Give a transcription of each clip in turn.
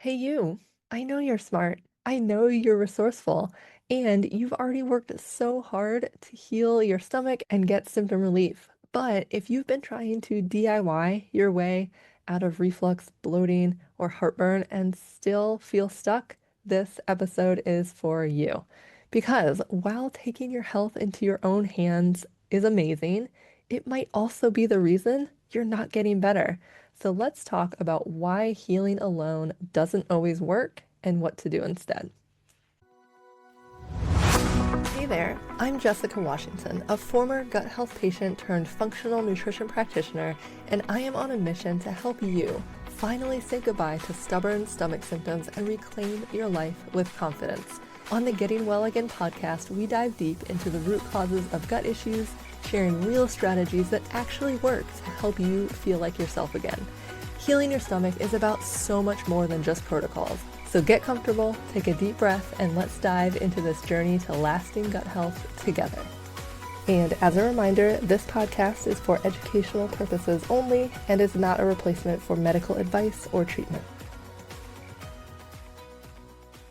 Hey, you. I know you're smart. I know you're resourceful. And you've already worked so hard to heal your stomach and get symptom relief. But if you've been trying to DIY your way out of reflux, bloating, or heartburn and still feel stuck, this episode is for you. Because while taking your health into your own hands is amazing, it might also be the reason you're not getting better. So let's talk about why healing alone doesn't always work and what to do instead. Hey there, I'm Jessica Washington, a former gut health patient turned functional nutrition practitioner, and I am on a mission to help you finally say goodbye to stubborn stomach symptoms and reclaim your life with confidence. On the Getting Well Again podcast, we dive deep into the root causes of gut issues, sharing real strategies that actually work to help you feel like yourself again. Healing your stomach is about so much more than just protocols. So get comfortable, take a deep breath, and let's dive into this journey to lasting gut health together. And as a reminder, this podcast is for educational purposes only and is not a replacement for medical advice or treatment.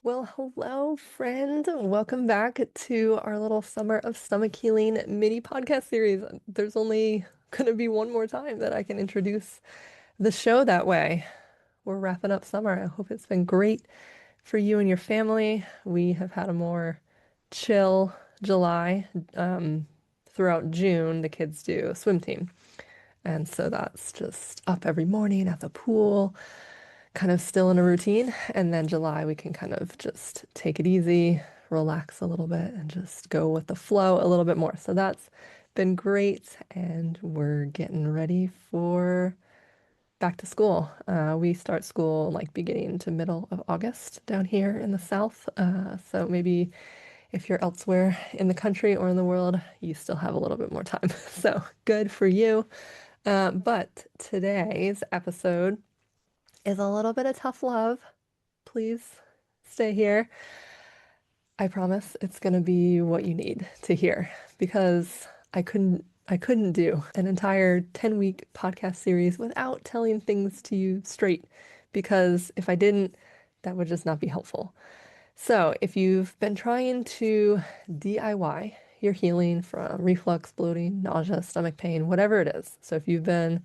Well, hello, friend. Welcome back to our little Summer of Stomach Healing mini podcast series. There's only going to be one more time that I can introduce the show that way. We're wrapping up summer. I hope it's been great for you and your family. We have had a more chill July. Throughout June, the kids do a swim team. And so that's just up every morning at the pool, kind of still in a routine. And then July, we can kind of just take it easy, relax a little bit, and just go with the flow a little bit more. So that's been great. And we're getting ready for back to school. We start school like beginning to middle of August down here in the South. So maybe if you're elsewhere in the country or in the world, you still have a little bit more time. So good for you. But today's episode is a little bit of tough love. Please stay here. I promise it's going to be what you need to hear because I couldn't do an entire 10-week podcast series without telling things to you straight because if I didn't, that would just not be helpful. So, if you've been trying to DIY your healing from reflux, bloating, nausea, stomach pain, whatever it is. So, if you've been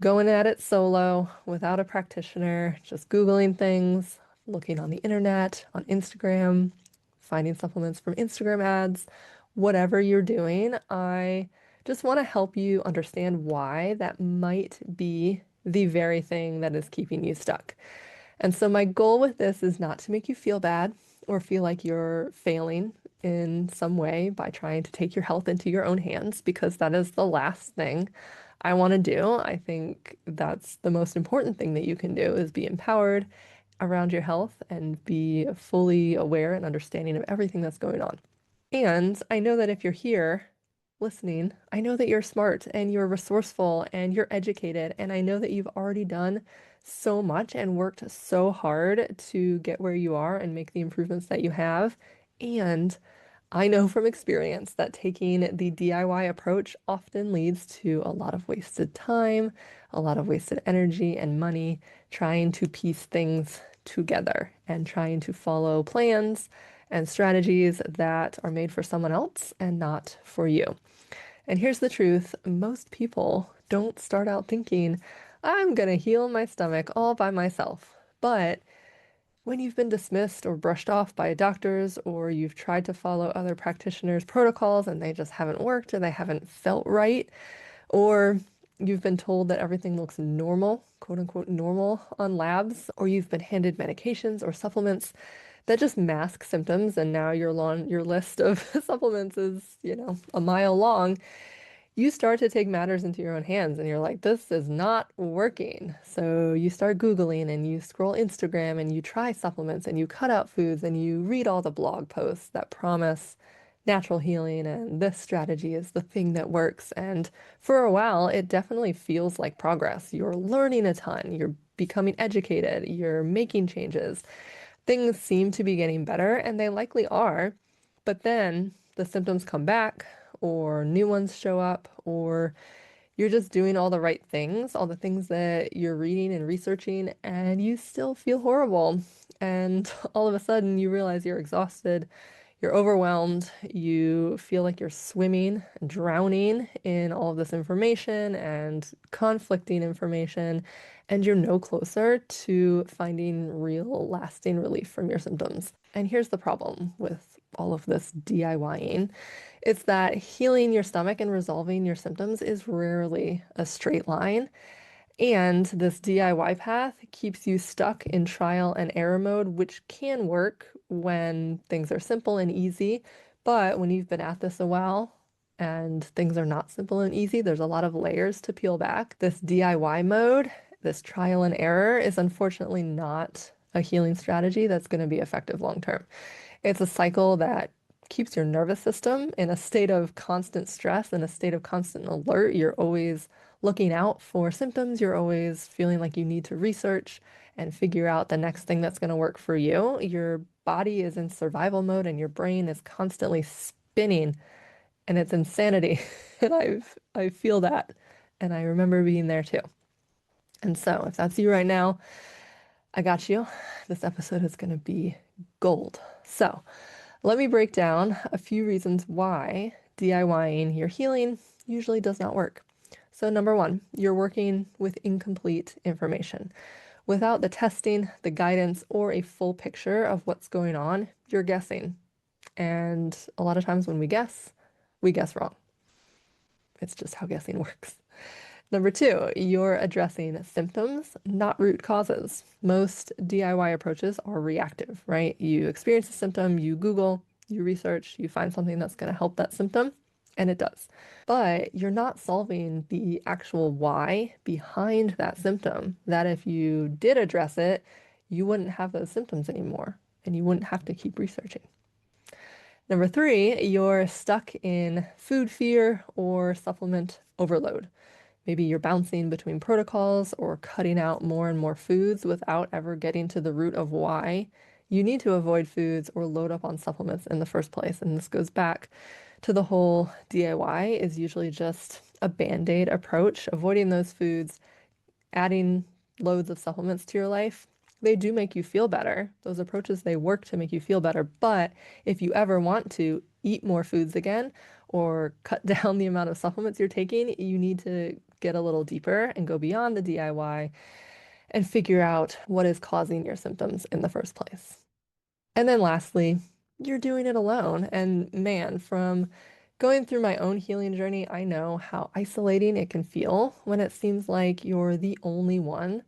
going at it solo without a practitioner, just Googling things, looking on the internet, on Instagram, finding supplements from Instagram ads, whatever you're doing, I just want to help you understand why that might be the very thing that is keeping you stuck. And so, my goal with this is not to make you feel bad or feel like you're failing in some way by trying to take your health into your own hands, because that is the last thing I want to do. I think that's the most important thing that you can do is be empowered around your health and be fully aware and understanding of everything that's going on. And I know that if you're here listening, I know that you're smart and you're resourceful and you're educated. And I know that you've already done so much and worked so hard to get where you are and make the improvements that you have. And I know from experience that taking the DIY approach often leads to a lot of wasted time, a lot of wasted energy and money trying to piece things together and trying to follow plans and strategies that are made for someone else and not for you. And here's the truth, most people don't start out thinking, I'm gonna heal my stomach all by myself. But when you've been dismissed or brushed off by doctors, or you've tried to follow other practitioners' protocols and they just haven't worked or they haven't felt right, or you've been told that everything looks normal, quote unquote normal on labs, or you've been handed medications or supplements that just mask symptoms, and now your list of supplements is, a mile long, you start to take matters into your own hands and you're like, this is not working. So you start Googling and you scroll Instagram and you try supplements and you cut out foods and you read all the blog posts that promise natural healing and this strategy is the thing that works. And for a while, it definitely feels like progress. You're learning a ton, you're becoming educated, you're making changes. Things seem to be getting better, and they likely are, but then the symptoms come back, or new ones show up, or You're just doing all the right things, all the things that you're reading and researching, and you still feel horrible. And all of a sudden, you realize you're exhausted, you're overwhelmed, you feel like you're swimming, drowning in all of this information and conflicting information, and you're no closer to finding real lasting relief from your symptoms. And here's the problem with all of this DIYing. It's that healing your stomach and resolving your symptoms is rarely a straight line. And this DIY path keeps you stuck in trial and error mode, which can work when things are simple and easy. But when you've been at this a while and things are not simple and easy, there's a lot of layers to peel back. This DIY mode, this trial and error, is unfortunately not a healing strategy that's going to be effective long term. It's a cycle that keeps your nervous system in a state of constant stress and a state of constant alert. You're always looking out for symptoms. You're always feeling like you need to research and figure out the next thing that's going to work for you. Your body is in survival mode and your brain is constantly spinning and it's insanity. And I feel that. And I remember being there too. And so if that's you right now, I got you. This episode is going to be gold. So, let me break down a few reasons why DIYing your healing usually does not work. So, number one, you're working with incomplete information. Without the testing, the guidance, or a full picture of what's going on, you're guessing. And a lot of times when we guess wrong. It's just how guessing works. Number two, you're addressing symptoms, not root causes. Most DIY approaches are reactive, right? You experience a symptom, you Google, you research, you find something that's going to help that symptom, and it does. But you're not solving the actual why behind that symptom, that if you did address it, you wouldn't have those symptoms anymore, and you wouldn't have to keep researching. Number three, you're stuck in food fear or supplement overload. Maybe you're bouncing between protocols or cutting out more and more foods without ever getting to the root of why you need to avoid foods or load up on supplements in the first place. And this goes back to the whole DIY is usually just a band-aid approach, avoiding those foods, adding loads of supplements to your life. They do make you feel better. Those approaches, they work to make you feel better. But if you ever want to eat more foods again or cut down the amount of supplements you're taking, you need to get a little deeper and go beyond the DIY and figure out what is causing your symptoms in the first place. And then lastly, you're doing it alone. And man, from going through my own healing journey, I know how isolating it can feel when it seems like you're the only one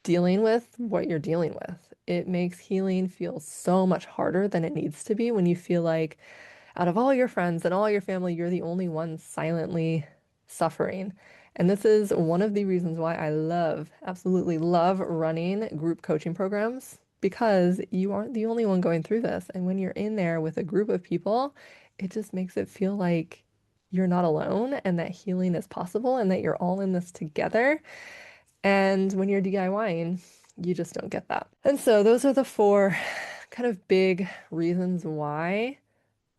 dealing with what you're dealing with. It makes healing feel so much harder than it needs to be when you feel like out of all your friends and all your family, you're the only one silently suffering. And this is one of the reasons why I love, absolutely love running group coaching programs because you aren't the only one going through this. And when you're in there with a group of people, it just makes it feel like you're not alone and that healing is possible and that you're all in this together. And when you're DIYing, you just don't get that. And so those are the four kind of big reasons why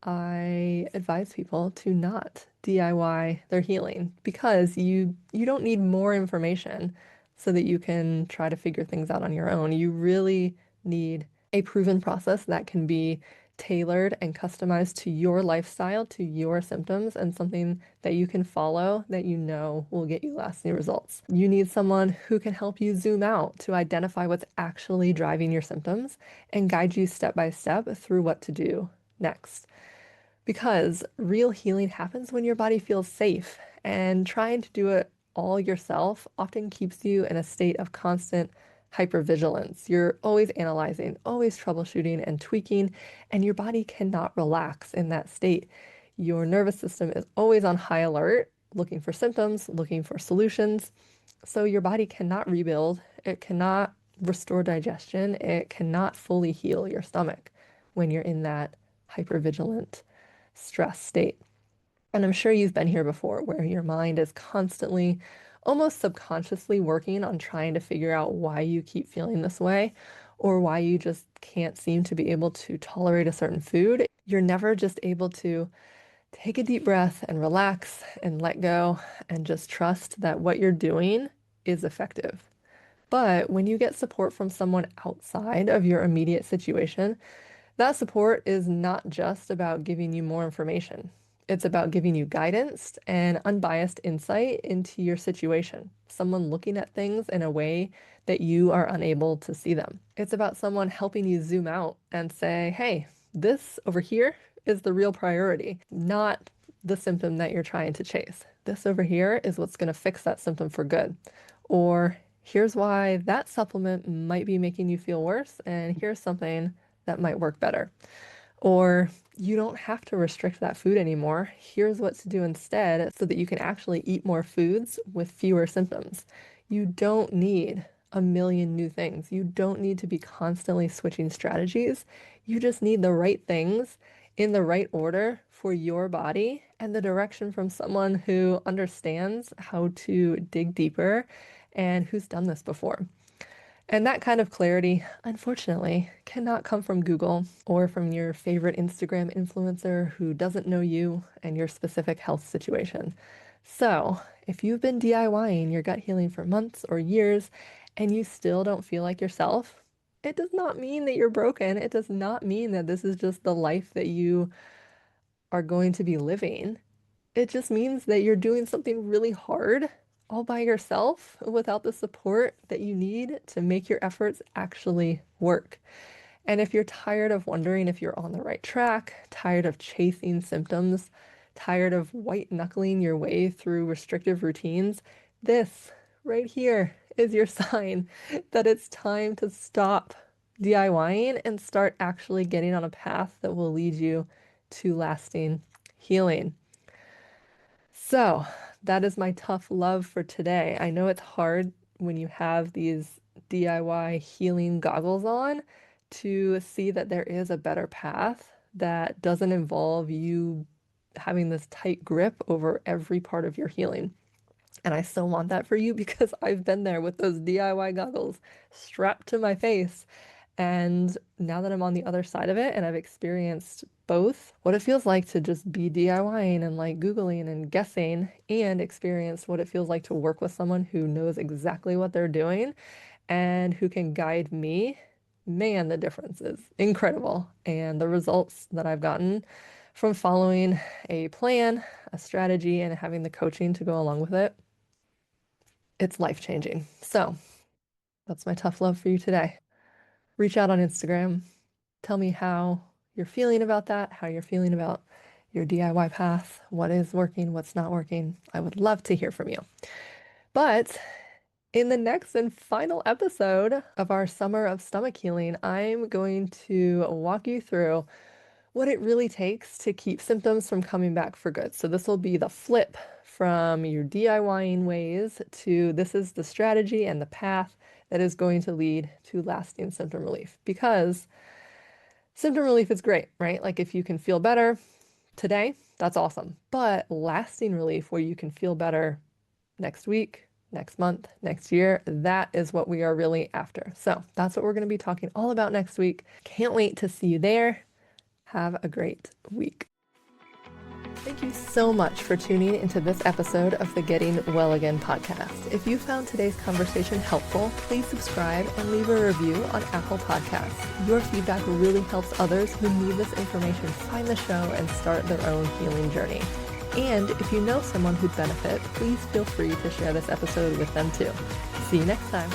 I advise people to not DIY their healing because you don't need more information so that you can try to figure things out on your own. You really need a proven process that can be tailored and customized to your lifestyle, to your symptoms, and something that you can follow that you know will get you lasting results. You need someone who can help you zoom out to identify what's actually driving your symptoms and guide you step by step through what to do next. Because real healing happens when your body feels safe, and trying to do it all yourself often keeps you in a state of constant hypervigilance. You're always analyzing, always troubleshooting and tweaking, and your body cannot relax in that state. Your nervous system is always on high alert, looking for symptoms, looking for solutions. So your body cannot rebuild, it cannot restore digestion, it cannot fully heal your stomach when you're in that hypervigilant stress state. And I'm sure you've been here before where your mind is constantly, almost subconsciously working on trying to figure out why you keep feeling this way or why you just can't seem to be able to tolerate a certain food. You're never just able to Take a deep breath and relax and let go and just trust that what you're doing is effective. But when you get support from someone outside of your immediate situation, that support is not just about giving you more information. It's about giving you guidance and unbiased insight into your situation. Someone looking at things in a way that you are unable to see them. It's about someone helping you zoom out and say, hey, this over here is the real priority, not the symptom that you're trying to chase. This over here is what's going to fix that symptom for good. Or here's why that supplement might be making you feel worse, and here's something that might work better. Or you don't have to restrict that food anymore. Here's what to do instead so that you can actually eat more foods with fewer symptoms. You don't need a million new things. You don't need to be constantly switching strategies. You just need the right things in the right order for your body and the direction from someone who understands how to dig deeper and who's done this before. And that kind of clarity, unfortunately, cannot come from Google or from your favorite Instagram influencer who doesn't know you and your specific health situation. So, if you've been DIYing your gut healing for months or years and you still don't feel like yourself, it does not mean that you're broken. It does not mean that this is just the life that you are going to be living. It just means that you're doing something really hard all by yourself without the support that you need to make your efforts actually work. And if you're tired of wondering if you're on the right track, tired of chasing symptoms, tired of white knuckling your way through restrictive routines, this right here is your sign that it's time to stop DIYing and start actually getting on a path that will lead you to lasting healing. So that is my tough love for today. I know it's hard when you have these DIY healing goggles on to see that there is a better path that doesn't involve you having this tight grip over every part of your healing. And I so want that for you because I've been there with those DIY goggles strapped to my face. And now that I'm on the other side of it and I've experienced both, what it feels like to just be DIYing and like Googling and guessing, and experience what it feels like to work with someone who knows exactly what they're doing and who can guide me, man, the difference is incredible. And the results that I've gotten from following a plan, a strategy, and having the coaching to go along with it, it's life-changing. So that's my tough love for you today. Reach out on Instagram. Tell me how you're feeling about that, how you're feeling about your DIY path, what is working, what's not working. I would love to hear from you. But in the next and final episode of our Summer of Stomach Healing, I'm going to walk you through what it really takes to keep symptoms from coming back for good. So this will be the flip from your DIYing ways to this is the strategy and the path that is going to lead to lasting symptom relief. Because symptom relief is great, right? Like if you can feel better today, that's awesome. But lasting relief where you can feel better next week, next month, next year, that is what we are really after. So that's what we're going to be talking all about next week. Can't wait to see you there. Have a great week. Thank you so much for tuning into this episode of the Getting Well Again podcast. If you found today's conversation helpful, please subscribe and leave a review on Apple Podcasts. Your feedback really helps others who need this information find the show and start their own healing journey. And if you know someone who'd benefit, please feel free to share this episode with them too. See you next time.